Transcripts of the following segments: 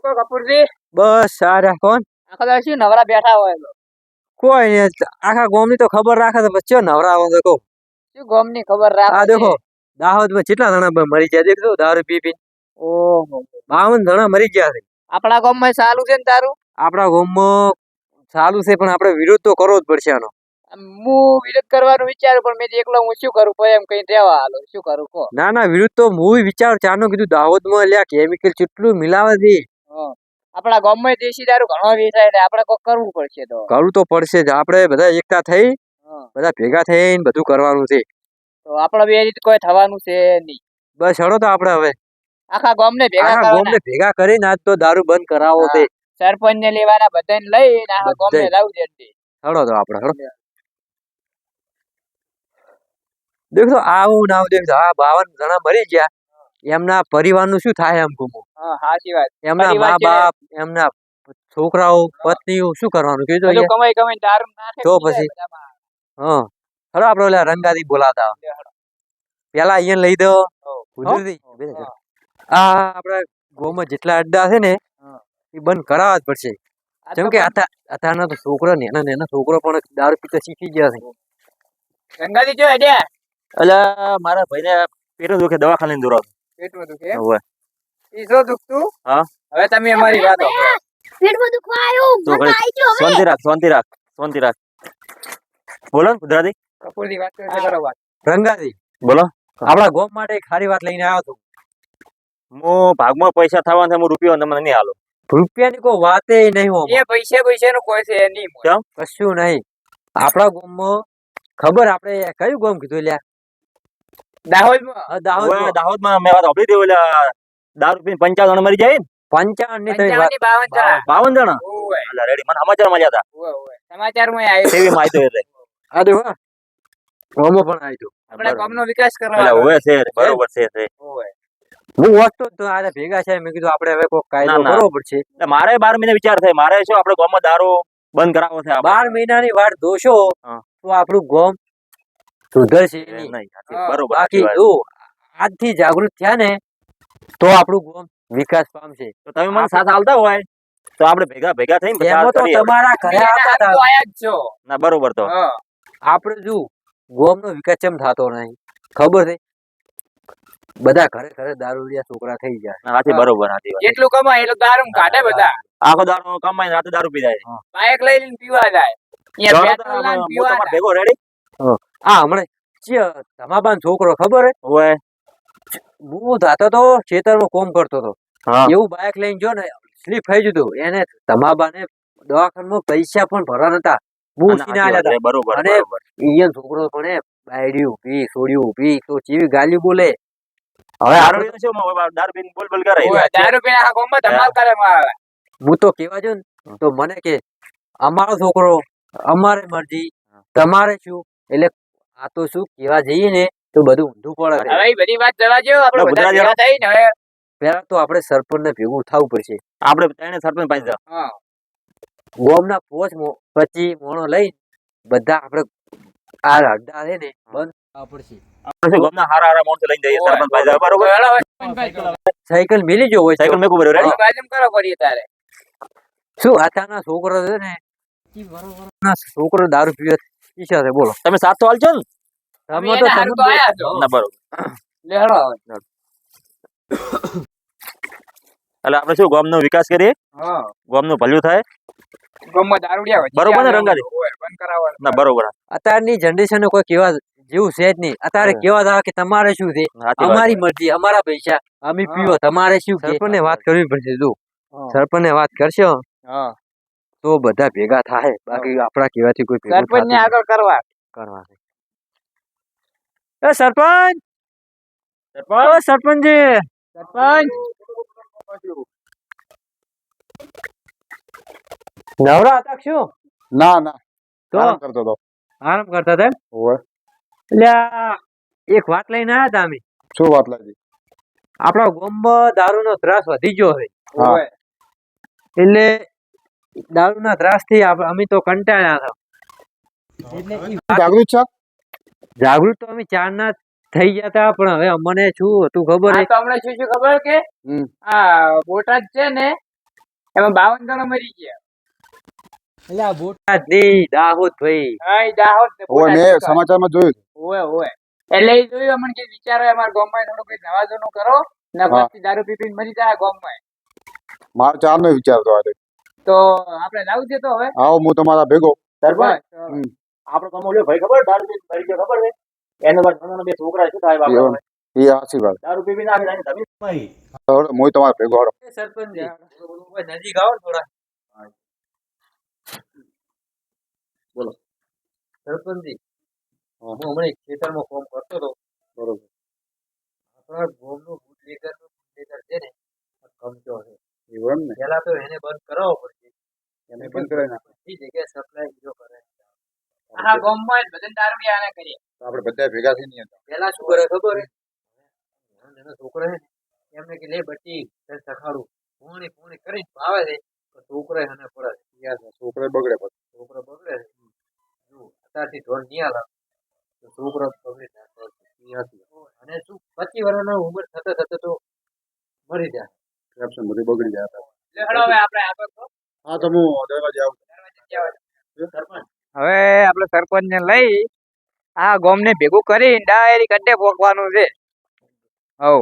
કપૂરજી બસ સારા કોણ આખો દાડો શું નવરા બેઠા હોય તો કોઈ નહીં આખા ગામ ની તો ખબર રાખે તો પછી નવરા આવો તો કહું શું ગોમની ખબર આ રાખો દેખો દાહોદ માં કેટલા જણા મરી ગયા દેખો દારૂ પી પી ઓહો 52 જણા મરી ગયા છે આપણા ગામમાં ચાલુ છે ને તારું આપણા ગામમાં ચાલુ છે પણ આપણે વિરોધ તો કરવો જ પડશે આનો હું વિરોધ કરવાનું વિચારું પણ મેં એકલો હું શું કરું કોઈ એમ કઈ રહેવા હાલો શું કરું કો ના ના વિરોધ તો હું વિચાર ચારનો કીધું દાહોદ માં લ્યા કેમિકલ કેટલું મિલાવે છે આપણા ગામમાં દેશી દારૂ ઘણો વેચાય એટલે આપણે કોઈ કરવું પડશે તો કરવું તો પડશે જ આપણે બધા એકતા થઈ બધા ભેગા થઈને બધું કરવાનું છે તો આપણે બે રીતે કોઈ થવાનું છે નહીં બસ હળો તો આપણે હવે આખા ગામને ભેગા આખા ગામને ભેગા કરીને આજ તો દારૂ બંધ કરાવો છે સરપંચ ને લેવાના બધાને લઈને આખા ગામને લાવી દે હળો તો આપણે હળો દેખો આવું ના દેખો આ 52 જણા મરી ગયા એમના પરિવારનું શું થાય એમ કહું સાચી વાત એમના મા બાપ એમના છોકરાઓ પત્નીઓ શું કરવાનું કીધું બધું કમાઈ કમાઈને દારૂ નાખે તો પછી હા હળો આપણે ઓલા રંગાથી બોલાતા પેલા અહીંયા લઈ દો ગુજરાતી આ આપણા ગામમાં જેટલા અડ્ડા છે ને એ બંધ કરાવવા જ પડશે જેમ કે અત્યારના તો છોકરા નેના છોકરો પણ દારૂ પીતા શીખી ગયા છે રંગાથી જો હેડ્યા એટલે મારા ભાઈને પેટ દુખે દવાખાને દોરાવ પેટમાં દુખે હોય ઈ જો દુખતું હા હવે તમે અમારી વાત પેટમાં દુખવા આવ્યું તો મને આવી ગયો હવે શાંતિ રાખ બોલો ને ગુજરાતી કપૂરની વાત કરે કરો વાત રંગાથી બોલો આપણા ગામ માટે એક સારી વાત લઈને આવ્યો છું હું ભાગમાં પૈસા થવાના છે હું રૂપિયો તમને નહીં હાલો રૂપિયાની કોઈ વાતે નહીં હો એ પૈસા નું કોઈ છે નહીં કેમ કશું નહીં આપણા ગામમાં ખબર આપણે કયું ગામ કીધું લ્યા દાહોદમાં દાહોદમાં મેં વાત સાંભળી હતી ઓલા દારૂ પીને 55 જણા મરી જાય ને 55 ની તમે 55 52 જણા ઓય અલા રેડી મને સમાચાર મળ્યા હતા ઓય સમાચારમાં આવ્યું એવી માહિતી એટલે આ દેખો ગામમાં પણ આવ્યું આપણા ગામનો વિકાસ એટલે કરવાનો હોય છે બરોબર છે ઓય હું વાંચતો તો આજે ભેગા છે મેં કીધું આપણે હવે કોઈ કાયદો ના. કરવો પડશે એટલે મારે 12 મહિને વિચાર થાય મારે શું આપણે ગામમાં દારૂ બંધ કરાવવો છે 12 મહિનાની વાર દોશો હા. તો આપણું ગામ સુધરશે નહીં. નહીં બરોબર બાકી સાચી વાત. જો આજથી જાગૃત થયા ને તો આપણું ગામ વિકાસ પામશે તો તમે મને સાથ આલતા હોય તો આપણે ભેગા થઈને બધા એમાં તો કરીએ. તમારા ઘરે આવતા હતા. આયા જ છો ના બરોબર તો હા આપણે જો ગામનો વિકાસ કેમ થતો નહીં ખબર છે બધા ઘરે ઘરે દારૂડિયા છોકરા થઈ જાય સાચી બરોબર સાચી વાત જેટલું કમાય એટલું દારૂ કાઢે બધા આખો દારૂ કમાઈને રાતે દારૂ પી જાય બાઇક લઈને પીવા જાય ચાલો અહીંયા તો પેટ્રોલ લાવીને હું પીવા તમારે જાય. ભેગો રેડી આ હમણાં તમાબાન છોકરો ખબર હે હોય હું જાતો તો ખેતરમાં કોમ કરતો હતો હા એવું બાઇક લઈને જો ને સ્લીપ થઈ જતું એને તમાબાને દવાખાનામાં પૈસા પણ ભરવા નતા હું ઉઠીને સાચી વાત આવ્યા છે, બરોબર અને બરોબર ઈયન છોકરો પણ એ બાયડી ઊભી સોડી ઊભી તો ચીવી ગાલી બોલે હવે દારૂ પીને શું દારૂ પીને બોલ કરે ઓય, દારૂ પીને આખા ગામમાં ધમાલ કરે મારે. હું તો કેવા જો ને તો મને કે અમારો છોકરો અમારે મરજી તમારે શું એટલે આ તો શું કેવા જઈએ ને તો બધું ઊંધું પડે હવે ઈ બધી વાત જવા દ્યો, આપણે બધા ગુજરાતી ભેગા થઈને હવે પેલા તો આપણે સરપંચ ને ભેગું થવું પડશે આપણે ત્રણે સરપંચ પાસે જાઓ. હા ગામના 25 મોણો લઈ બધા આપણે આ અડ્ડા છે ને બંધ થવા પડશે આપણે શું ગામના હારા માણસો લઈને જઈએ સરપંચ પાસે જાઓ, બરોબર હેલો, હવે સાયકલ મેલી જો હોય તો. સાયકલ મેકું બરોબર રેડી બાજુમાં કરો કરીએ તારે શું આતાના છોકરો છે ને ના છોકરો દારૂ પીવે ઈચ્છા છે બોલો તમે સાથ તો હાલજો ને તમે અમે તો એના હારું તો આયા છો. ના બરોબર લે હેલો હવે. એટલે આપણે શું ગામનો વિકાસ કરીએ હા ગામનું ભલું થાય ગામમાં દારૂડિયા હોય. બરોબર ને, રંગાજી? ઓય, બંધ કરાવવાનું. ના બરોબર અત્યારની જનરેશન કોઈ કેવા જેવું છે જ નહીં અત્યારે કેવા થાય કે તમારે શું છે સાચી વાત અમારી મરજી અમારા પૈસા અમે પીવો તમારે શું સરપંચ ને વાત કરવી પડશે જો સરપંચ ને વાત કરશો હા તો બધા ભેગા થાય બાકી આપણા કેવાથી કોઈ ભેગું સરપંચ ને થતું આગળ કરવા કરવા છે. એ સરપંચ ઓ સરપંચજી સરપંચ નવરા હતા કે શું ના ના તો આરામ કરતો હતો. આરામ કરતા હતા એમ? ઓવે. એટલે આ એક વાત લઈને આવ્યા હતા અમે શું વાત લાગી? આપણા ગામમાં દારૂનો ત્રાસ વધી ગયો છે હા. ઓય. એટલે દારૂના ત્રાસથી અમે તો કંટાળ્યા હતા એટલે ઈ વાત જાગૃત છે? જાગૃત તો અમે ચારના થઈ ગયા હતા પણ હવે અમને શું હતું ખબર આ હે તો હમણાં શું શું ખબર કે હમ. આ બોટાદ છે ને એમાં 52 જણા મરી ગયા. એટલે આ બોટાદ ની દાહોદ ભાઈ હા ઈ દાહોદ ને ઓય બોટાદ મેં ની સમાચારમાં જોયું ઓય ઓય એટલે ઈ જોયું અમને કે વિચારો અમારા ગામમાં થોડું કઈ નવાજૂનું કરો ને હા. પછી દારૂ પીપીને મરી જાય ગામમાં. મારો ચારનો વિચાર તો આજે તો આપણે જાવું છે તો હવે આવો હું તમારા ભેગો સરપંચ બસ, આપણો કમો લ્યો ભાઈ ખબર દારૂ પીને મરી ગયો ખબર છે એનો બાદ નાના બે છોકરા શું થાય બાપા હવે? એ સાચી વાત દારૂ પી નાખે જાય તમે મરી હું તમારા ભેગો હાલો. સરપંચ નજીક આવો ને થોડા બોલો. સરપંચજી હું હમણાં એક ખેતરમાં ફોર્મ કરતો હતો બરોબર આપણા ગામનો બુટલેગર છે ને આ કમજો છે એવું એમ ને પેલા તો એને બંધ કરાવવો પડશે એને બંધ કરાવી નાખો. બધી જગ્યાએ સપ્લાય બીજો કરે આખા ગામમાં જ બધાને દારૂ પીવાના કરીએ. તો આપણે બધા ભેગા થઈને હતા. પેલા શું કરે ખબર હે નાના છોકરા છે ને એમને કે લે બટી સખાડું પોણી પોણી કરીને ભાવે છે તો છોકરા એને પડે યાર છોકરા બગડે પછી. છોકરા બગડે છે જો અત્યારથી ઢોર નહીં હાલે તો છોકરા બગડે અને શું 25 વર્ષની ઉંમર થતા થતા તો મરી જાય કેપ્શન બધું બગડી જાય હતા. એટલે હેડો હવે આપણે આગળ તો હા તો હું દરવાજે આવું. સરપંચ હવે આપણે સરપંચ ને લઈ આ ગામ ને ભેગું કરી ડાયરેક્ટ અડ્ડે પોકવાનું છે. હવ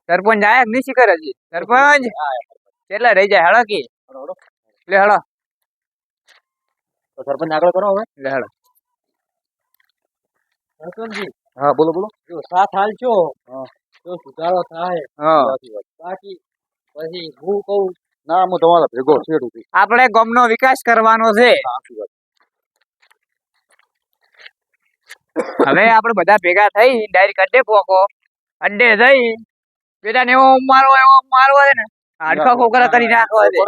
સરપંચ આયા કે નહીં કરે હજી સરપંચ કેટલા રહી જાય હેડો કી એટલે હેડો તો સરપંચ આગળ કરો હવે એટલે હેડો સરપંચજી હા બોલો બોલો. જો 7 હાલ છો હા. તો સુધારો થાય હા બાકી પછી હું કહું ના હું તમારા ભેગો છેડ ઉભી. આપણે ગામનો વિકાસ કરવાનો છે. સાચી વાત. હવે આપણે બધા ભેગા થઈ ડાયરેક્ટ અડ્ડે પોકો અડ્ડે જઈ બેટાને એવો મારવો છે ને હાડકા ખોખરા કરી નાખવા છે.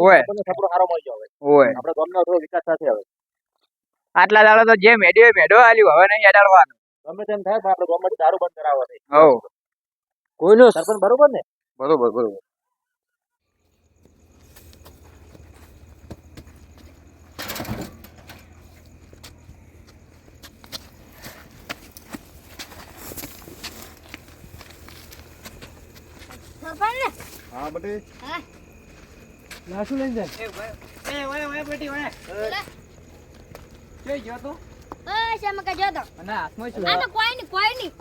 ઓય આપણને સપોર્ટ સારો મળી જાય ઓય આપણે ગામનો થોડો વિકાસ સાથે હવે આટલા દાડા તો જે મેડ્યો મેડો આલ્યું હવે નહીં અડાડવાનું. ગમે તેમ થાય પણ આપણે ગામમાંથી દારૂ બંધ કરાવવા છે હવ કોઈનો સરપંચ બરોબર ને બરોબર બરોબર. સરપંચ હા બટી લાસુ લઈને જાય બેટી ઓય જોઈ ગયો તો ઓય શમકા જો તો અને હાથમાં શું આ તો કોઈ નહીં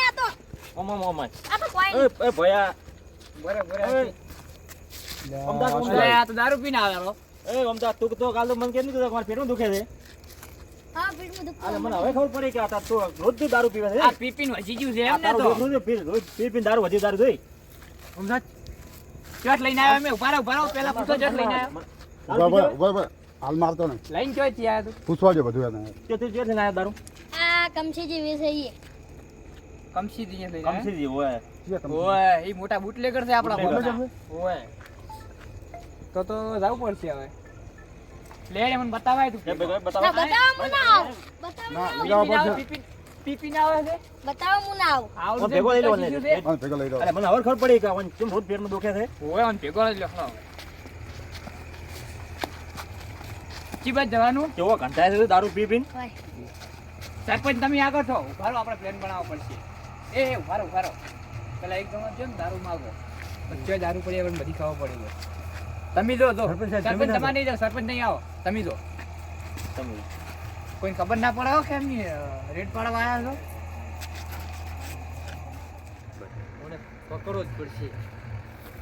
આ તો ઓમા આ તો કોઈ નહીં એ ભયા બરાબર અમદાવાદ એટલે આ તો દારૂ પીને આવેલો. એ અમદાવાદ તું તો કાલ તો મને કેમ નહીં તમારા પેટમાં દુખે છે હા પેટમાં દુખતું આલે મને હવે ખબર પડી કે આ તો રોજ તું દારૂ પીવે છે આ પીપીન વધી ગયું છે આ એમ ને તારું તો દેખરું છે પી રોજ પી પીને દારૂ વધી દારૂ જોઈ સમજાત ચટ લઈને આવ્યો મેં ઉભા રહો પેલા પૂછો ચટ લઈને આવ્યો ઉભા ઉભા ઉભા હાલ મારતો નહીં. લઈને જોઈ ત્યાં તું પૂછવા જો બધું એને. કે તું જે લઈને આયા દારૂ આ કમસી જેવી છે ઈ કમસી દી લઈને કમસીજી હોય ઓય ઈ મોટા બુટલેગર છે આપણા બુટલેગર ગામના. ઓય તો જવું પડશે હવે લે ને મને બતાવાય તું એ ભાઈ ના બતાવો બતાવો હું ના આવું બતાવો હું ના આવું. પીપીન આવે છે બતાવો હું ના આવું આવું ઓન છે, ભેગો લઈ લો બતાવી ને. દીધું છે. હા ભેગો લઈ જાઓ. અરે મને હવે ખબર પડી કે ઓન કેમ રોજ પેટમાં દુખે છે ઓય ઓન ભેગો જ લખનો ચી બાજુ જવાનું કેવો ઘંટાય છે દારૂ પી પીને હોય સરપંચ તમે આગળ છો ઉભા રહો આપણે પ્લાન બનાવવો પડશે એ ઉભા રહો પેલા એક જણો છે ને દારૂ માગો પછી દારૂ પડી પણ બધી ખાવા પડી ગયો તમે જો સરપંચ સાહેબ, સરપંચ જમીન તમારે નહીં જાઓ સરપંચ નહીં આવો તમે જો તમે કોઈ ખબર ના પડે હો કે એમની રેડ પાડવા આવ્યા છો મને પકડવો જ પડશે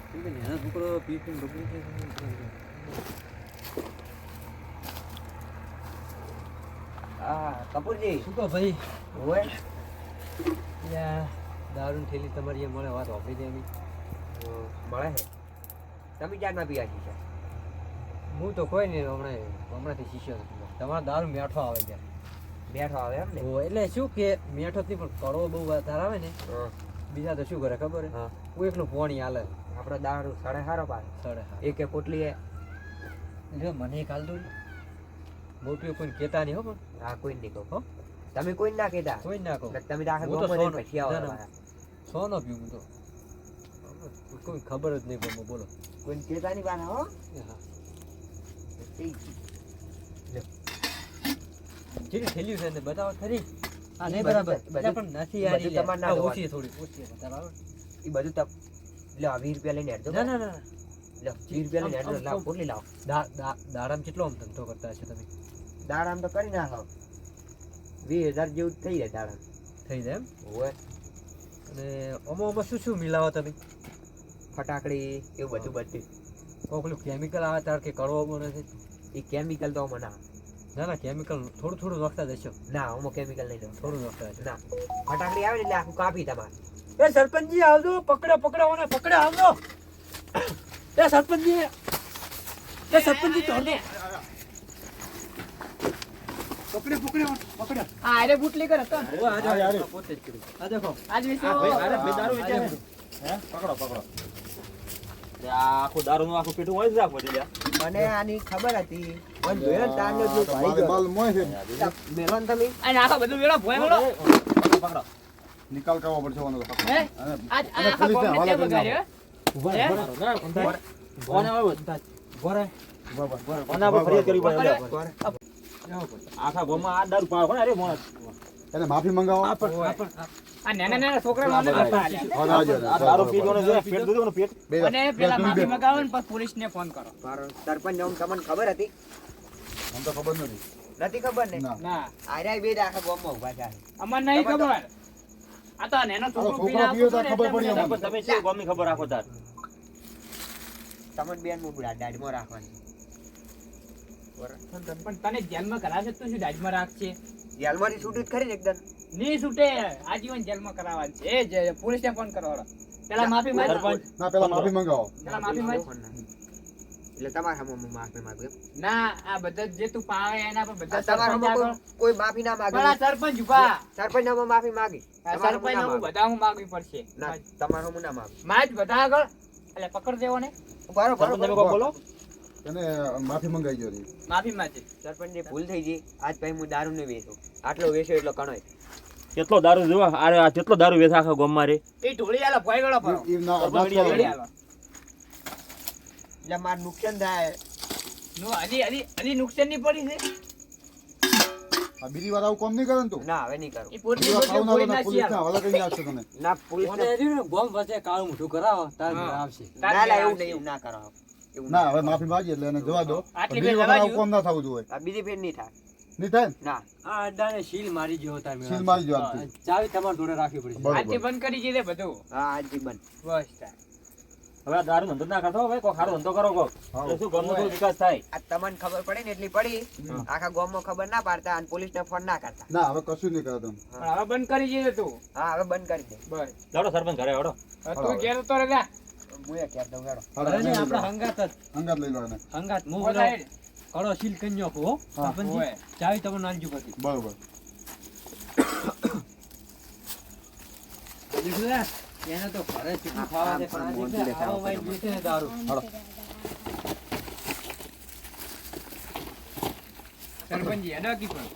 કેમ કે નાના છોકરો પી પીને બગડી જાય. હા કપૂરજી શું કહો ભાઈ હોય યા દારૂની થેલી તમારી મળે વાત વાપરી દે એની મળે છે તમે ક્યાં ના પીવા છે હું તો કોઈ નહીં હમણાંથી શીખ્યો નથી તમારો દારૂ મેઠો આવે છે બેઠો આવે એમ ને એટલે શું કે મેઠો જ નહીં પણ કડવો બહુ વધારે આવે ને બીજા તો શું કરે ખબર હે હું એકલું પોણી હાલે આપણો દારૂ સાડે હારો પાડે સડે એક પોટલી જો મને એક હાલ દો મોટું કોઈ કહેતા નહીં હો પણ હા કોઈ નહીં કહો તમે કોઈ ના કહેતા કોઈ ના કહું તમે દાખલ હું તો ગોમો સોનો- પછી આવો ના, ના. સોનો પીવું તો કોઈ ખબર જ નહીં પણ બોલો કોઈ કહેતા નહીં બાના હો હા જેની થેલ્યું છે ને બતાવો ખરી હા નહીં બરાબર બધું- પણ નથી બધું યાર તમારે ના આ જોવાનું. ઓછી થોડી ઓછી બતાવો એ બધું તમ લે 20 રૂપિયા લઈને હેડજો ના ના ના લ્યો 20 રૂપિયા લઈને લાવ પોટલી લાવ દાડામાં કેટલો આમ ધંધો કરતા હશો તમે? દાડામ તો કરી નાખો 20,000 જેવું થઈ જાય દાડામ. થઈ જાય એમ? ઓવે અને આમાં શું શું મિલાવો તમે? ફટાકડી એવું બધું કોઈ પેલું કેમિકલ આવે તાર કે કડવો બને છે? એ કેમિકલ તો મને ના કેમિકલ થોડું થોડું નાખતા જશો. ના હું કેમિકલ નહીં દઉં. થોડું નાખતા જશો. ના ફટાકડી આવે ને એટલે આખું કાપી તમારે. એ સરપંચજી આવજો, પકડો આવજો. એ સરપંચજી તોડો. આ અરે બુટલી કર હતો ઓ આ પોતે જ કર્યું. આ દેખો. આજ વિશે દારૂ વેચે છે. હે પકડો તે આ આખું દારૂનું આખું પેટું હોય જ રાખો લ્યા. મને આની ખબર હતી પણ જોયો ને તારનો જો ભાઈ માલ ગયો. માલ મોય છે મેલો ને તમે અને આખા બધું વેળો ભોય વેળો પકડો નિકાલ કરવો પડશે ઓનો તો. હે અને આજ અને આખા પોલીસને કોમને હવાલે તે કરી બગાડ્યો કોને આવ્યો કોના પર ફરિયાદ કરવી પડે આખા ગામમાં આ દારૂ પાવ કોને અરે મોણસ એને માફી મંગાવો. આ નાના છોકરા માને કરતા આ દારૂ પીધો ને જો પેટ દુખે ને પેટ બે અને પેલા માફી મગાવો ને પછી પોલીસને ફોન કરો મારો સરપંચ આમ તમને ખબર હતી? મને તો ખબર નથી. નથી ખબર ને? ના. ના આર્યા બે જ આખા ગામમાં ઊભા છે. અમને નહીં ખબર આ તો નાનો છોકરો છોકરો પીવે તો ખબર પડી પીને અમને. તમે શું ગામની ખબર રાખો તાર તમને બેન હું દાઢમાં રાખવાની. પણ તને જેલમાં કરાવશે તો શું દાજમાં રાખશે જેલમાંથી છૂટું જ ખરી ને એકદમ. નહીં છૂટે આજીવન જેલમાં કરાવવાનું છે એ પોલીસને ફોન કરવાનો પેલા માફી માંગ સરપંચ ના પેલા માફી મંગાવો. પેલા માફી માંગ એટલે તમારા સામે હું માફી માંગુ એમ? ના આ બધા જે તું પાવે એના પર બધા તમારા સરપંચ સામે આગળ કોઈ માફી ના માગે. પેલા સરપંચ ઉભા સરપંચ નામાં માફી માગી. આ તમારા સરપંચ સામે હું ના બધા હું માગવી પડશે ના તમારા સામે ના માગું. માજ બધા આગળ એટલે પકડ દેવો ને બરો સરપંચ તમે કોઈ બોલો એને માફી મંગાઈ ગયો હતી. માફી માંગે સરપંચ ની ભૂલ થઈ ગઈ. આજ પછી હું દારૂ નહીં વેચું. આટલો વેચ્યો એટલો કણોય. કેટલો દારૂ જોવા આ કેટલો દારૂ વેચા આખા ગામમાં રે એ ઢોળી આલો ભોય ગળો ભરો ઈ ના સરપંચ ના વિડિયો ઢોળી ચાલે. આલો એટલે મારે નુકસાન થાય. નો હજી નુકસાન ની પડી છે આ બીજી વાર આવું કામ નહીં કરે ને તું. ના હવે નહીં કરું. એ પોટલી બીજી વાર પોટલી ખાવું ફોડી ના તો નાખી પોલીસને હવાલે કરી નાખશે તમે. ના પોલીસ કોને રહ્યું ને બોમ્બ વચ્ચે કાળું મોઢું કરાવો તાર હા. આવશે. ના ના એવું નહીં. એવું ના કરો. એવું ના હવે માફી માંગી એટલે એને જવા દો. આટલી બીજી બેન વખત જવા આવું કામ ના થવું જોઈએ. આ બીજી ફેર નહીં થાય. નહીં થાય ને? ના આ અડ્ડાને સીલ મારી ગયો તાર મેળા. સીલ મારી ગયો આજથી. ચાવી તમારે જોડે રાખવી પડશે. બરોબર. આજથી બંધ કરી દીધે બધું હા આજથી બંધ. બસ તાર. હવે આ દારૂ ધંધો ના કરતો હવે કોઈ સારો ધંધો કરો કો હા. તો શું ગામનો થોડો વિકાસ થાય આ તમને ખબર પડે ને એટલી પડી. આખા ગામમાં ખબર ના પાડતા અને પોલીસને ફોન ના કરતા. ના હવે કશું નહીં કરે તમે. પણ હવે બંધ કરી દીધે તું હા હવે બંધ કરી દે. બસ જાડો સરપંચ ઘરે હડો હવે તું ઘેર તો રે જા હું એ કહેતો દઉં હેડો. હાલો, અરે નહીં, લઈ લો. આપણા હંગાત જ. હંગાત લઈ લો એને. હંગાત હું ઓલા હેડ. કડો સીલ કરી નાખો હો સરપંચજી. ઓય. ચાવી તમને નાખજો પછી. બરોબર. દેખો યાર, એને તો ઘરે કેટલું ખાવા દે, પણ આ દેખો, આવો વાઈન વેચે ને દારૂ. સરપંચ હેડો કી પણ